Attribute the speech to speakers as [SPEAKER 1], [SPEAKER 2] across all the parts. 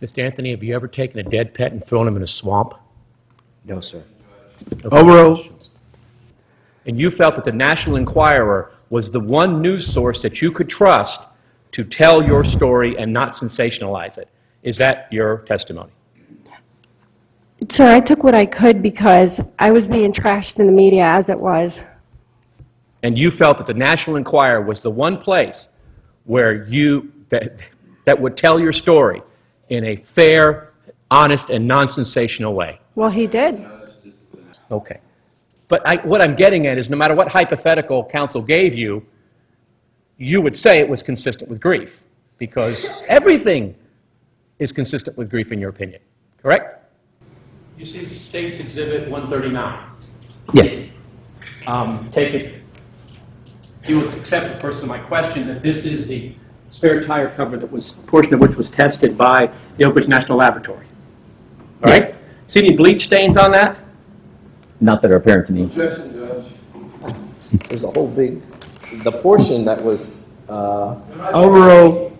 [SPEAKER 1] Mr. Anthony, have you ever taken a dead pet and thrown him in a swamp?
[SPEAKER 2] No, sir.
[SPEAKER 1] Overruled. And you felt that the National Enquirer was the one news source that you could trust to tell your story and not sensationalize it. Is that your testimony?
[SPEAKER 3] Sir, I took what I could because I was being trashed in the media as it was.
[SPEAKER 1] And you felt that the National Enquirer was the one place where that would tell your story in a fair, honest, and non-sensational way?
[SPEAKER 3] Well, he did.
[SPEAKER 1] Okay. But what I'm getting at is no matter what hypothetical counsel gave you, you would say it was consistent with grief, because everything is consistent with grief in your opinion, correct? You see State's Exhibit 139.
[SPEAKER 2] Yes.
[SPEAKER 1] Take it. You would accept the person of my question that this is the spare tire cover that was, a portion of which was tested by the Oak Ridge National Laboratory. All right?
[SPEAKER 2] Yes.
[SPEAKER 1] See any bleach stains on that?
[SPEAKER 2] Not that are apparent to me.
[SPEAKER 4] Objection, Judge. There's a whole big, the portion that was
[SPEAKER 1] Overruled.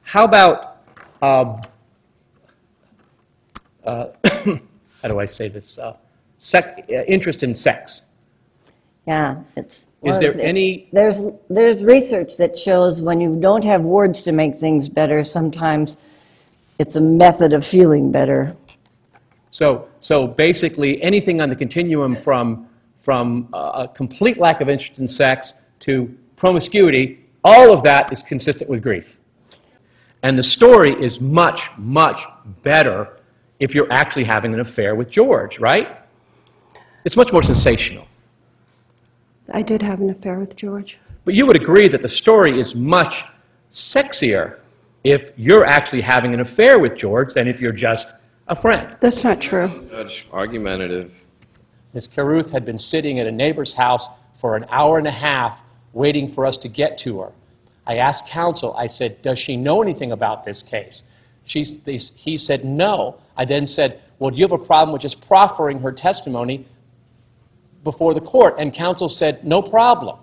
[SPEAKER 1] How about, how do I say this, interest in sex?
[SPEAKER 5] Yeah, it's.
[SPEAKER 1] Is there any...
[SPEAKER 5] There's research that shows when you don't have words to make things better, sometimes it's a method of feeling better.
[SPEAKER 1] So basically, anything on the continuum from a complete lack of interest in sex to promiscuity, all of that is consistent with grief. And the story is much, much better if you're actually having an affair with George, right? It's much more sensational.
[SPEAKER 3] I did have an affair with George.
[SPEAKER 1] But you would agree that the story is much sexier if you're actually having an affair with George than if you're just a friend.
[SPEAKER 3] That's not true.
[SPEAKER 4] Judge, argumentative.
[SPEAKER 1] Ms. Caruth had been sitting at a neighbor's house for an hour and a half waiting for us to get to her. I asked counsel, I said, does she know anything about this case? He said, no. I then said, well, do you have a problem with just proffering her testimony before the court? And counsel said, no problem.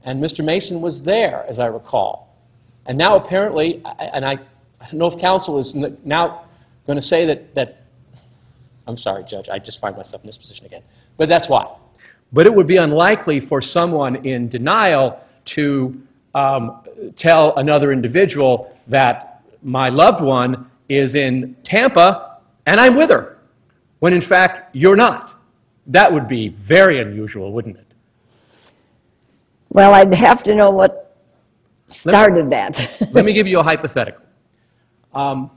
[SPEAKER 1] And Mr. Mason was there, as I recall. And now apparently, and I don't know if counsel is now going to say that I'm sorry, Judge, I just find myself in this position again. But that's why. But it would be unlikely for someone in denial to tell another individual that my loved one is in Tampa and I'm with her, when in fact you're not. That would be very unusual, wouldn't it?
[SPEAKER 5] Well, I'd have to know what started that.
[SPEAKER 1] Let me give you a hypothetical. Hypothesize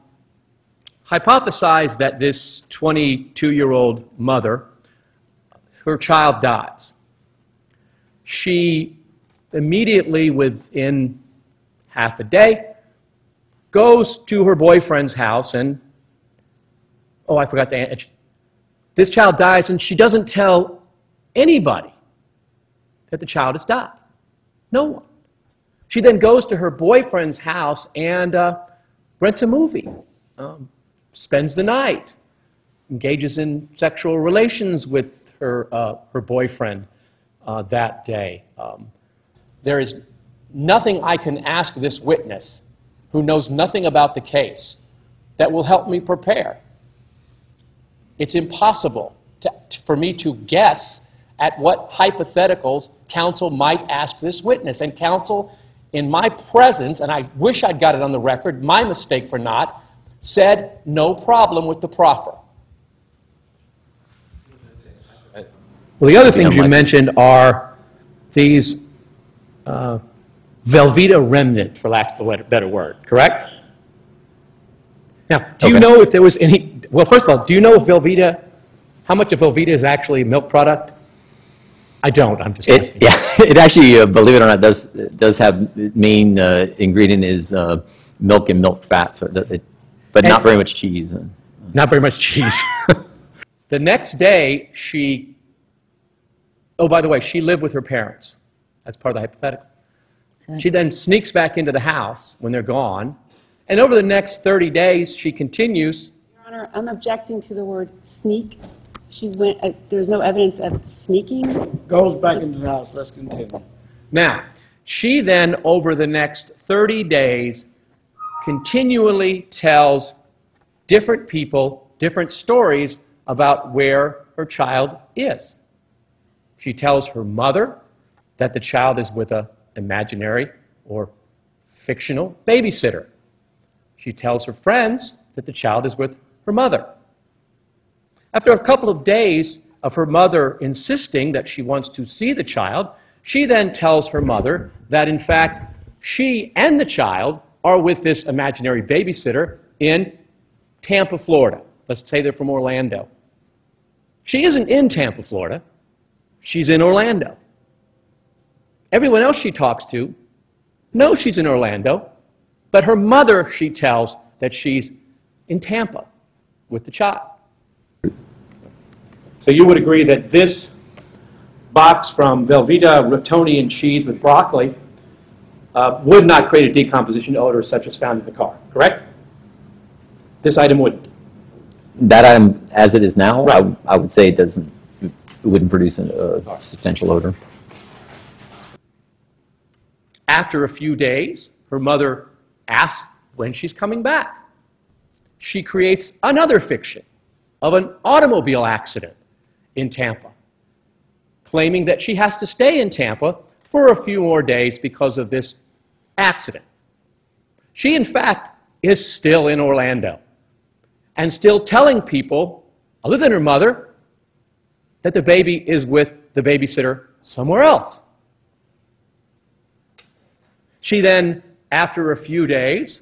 [SPEAKER 1] that this 22-year-old mother, her child dies. She immediately, within half a day, goes to her boyfriend's house and, oh, I forgot to answer. This child dies, and she doesn't tell anybody that the child has died. No one. She then goes to her boyfriend's house and rents a movie, spends the night, engages in sexual relations with her boyfriend that day. There is nothing I can ask this witness, who knows nothing about the case, that will help me prepare. It's impossible for me to guess at what hypotheticals counsel might ask this witness. And counsel, in my presence, and I wish I'd got it on the record, my mistake for not, said no problem with the proffer. Well, the other things you mentioned are these Velveeta remnant, for lack of a better word, correct? Now, do you know if there was any, well, first of all, do you know if Velveeta, how much of Velveeta is actually a milk product? I don't, I'm just asking.
[SPEAKER 2] Yeah, it actually, believe it or not, does have, main ingredient is milk and milk fats, but not very much cheese.
[SPEAKER 1] Not very much cheese. The next day, oh, by the way, she lived with her parents. That's part of the hypothetical. Okay. She then sneaks back into the house when they're gone, and over the next 30 days, she continues.
[SPEAKER 3] Your Honor, I'm objecting to the word sneak. She went, there's no evidence of sneaking.
[SPEAKER 6] Goes back into the house. Let's continue.
[SPEAKER 1] Now, she then, over the next 30 days, continually tells different people different stories about where her child is. She tells her mother that the child is with an imaginary or fictional babysitter. She tells her friends that the child is with her mother. After a couple of days of her mother insisting that she wants to see the child, she then tells her mother that, in fact, she and the child are with this imaginary babysitter in Tampa, Florida. Let's say they're from Orlando. She isn't in Tampa, Florida. She's in Orlando. Everyone else she talks to knows she's in Orlando, but her mother, she tells that she's in Tampa with the child. So you would agree that this box from Velveeta Rotoni and cheese with broccoli would not create a decomposition odor such as found in the car, correct? This item wouldn't.
[SPEAKER 2] That item, as it is now,
[SPEAKER 1] Right.
[SPEAKER 2] I would say it wouldn't produce a substantial odor.
[SPEAKER 1] After a few days, her mother asks when she's coming back. She creates another fiction of an automobile accident in Tampa, claiming that she has to stay in Tampa for a few more days because of this accident. She, in fact, is still in Orlando and still telling people, other than her mother, that the baby is with the babysitter somewhere else. She then, after a few days,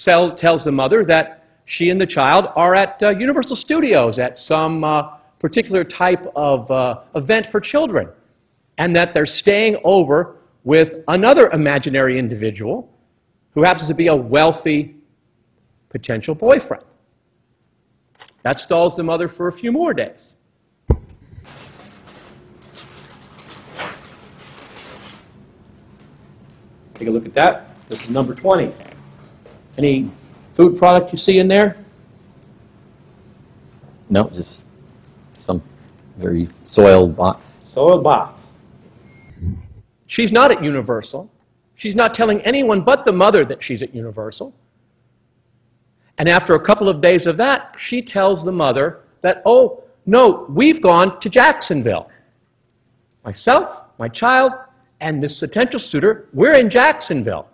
[SPEAKER 1] tells the mother that she and the child are at Universal Studios at some particular type of event for children, and that they're staying over with another imaginary individual who happens to be a wealthy potential boyfriend. That stalls the mother for a few more days. Take a look at that. This is number 20. Any food product you see in there?
[SPEAKER 2] No, just some very soiled box.
[SPEAKER 1] Soiled box. She's not at Universal. She's not telling anyone but the mother that she's at Universal. And after a couple of days of that, she tells the mother that, oh, no, we've gone to Jacksonville. Myself, my child, and this potential suitor, we're in Jacksonville.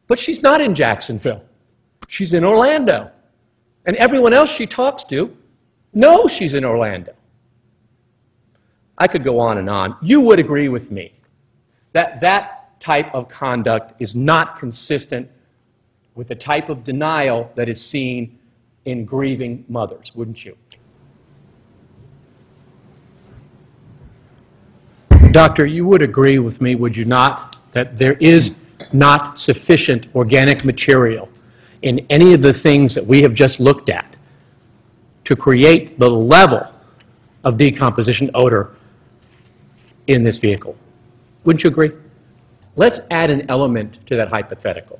[SPEAKER 1] But she's not in Jacksonville. She's in Orlando. And everyone else she talks to knows she's in Orlando. I could go on and on. You would agree with me that that type of conduct is not consistent with the type of denial that is seen in grieving mothers, wouldn't you? Doctor, you would agree with me, would you not, that there is not sufficient organic material in any of the things that we have just looked at to create the level of decomposition odor in this vehicle? Wouldn't you agree? Let's add an element to that hypothetical.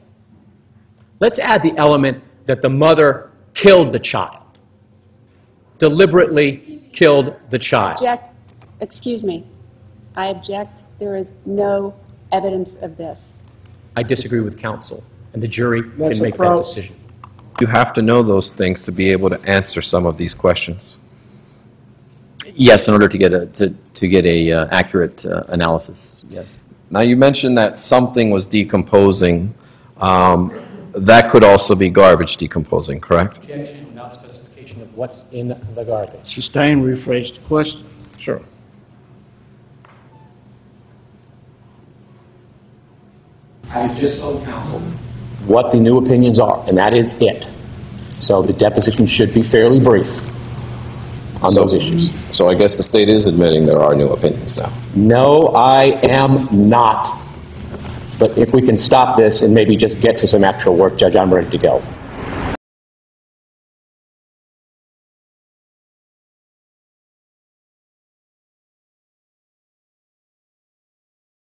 [SPEAKER 1] Let's add the element that the mother killed the child, deliberately killed the child.
[SPEAKER 6] Object. Excuse me. I object. There is no evidence of this.
[SPEAKER 1] I disagree with counsel, and the jury
[SPEAKER 4] That's
[SPEAKER 1] can make that decision.
[SPEAKER 7] You have to know those things to be able to answer some of these questions.
[SPEAKER 2] Yes, in order to get a accurate analysis. Yes.
[SPEAKER 7] Now, you mentioned that something was decomposing. That could also be garbage decomposing, correct?
[SPEAKER 1] Objection without specification of what's in the garbage.
[SPEAKER 8] Sustain, rephrase the question.
[SPEAKER 7] Sure.
[SPEAKER 1] I just told counsel what the new opinions are, and that is it. So the deposition should be fairly brief on those issues.
[SPEAKER 7] So I guess the state is admitting there are new opinions now.
[SPEAKER 1] No, I am not. But if we can stop this and maybe just get to some actual work, Judge, I'm ready to go.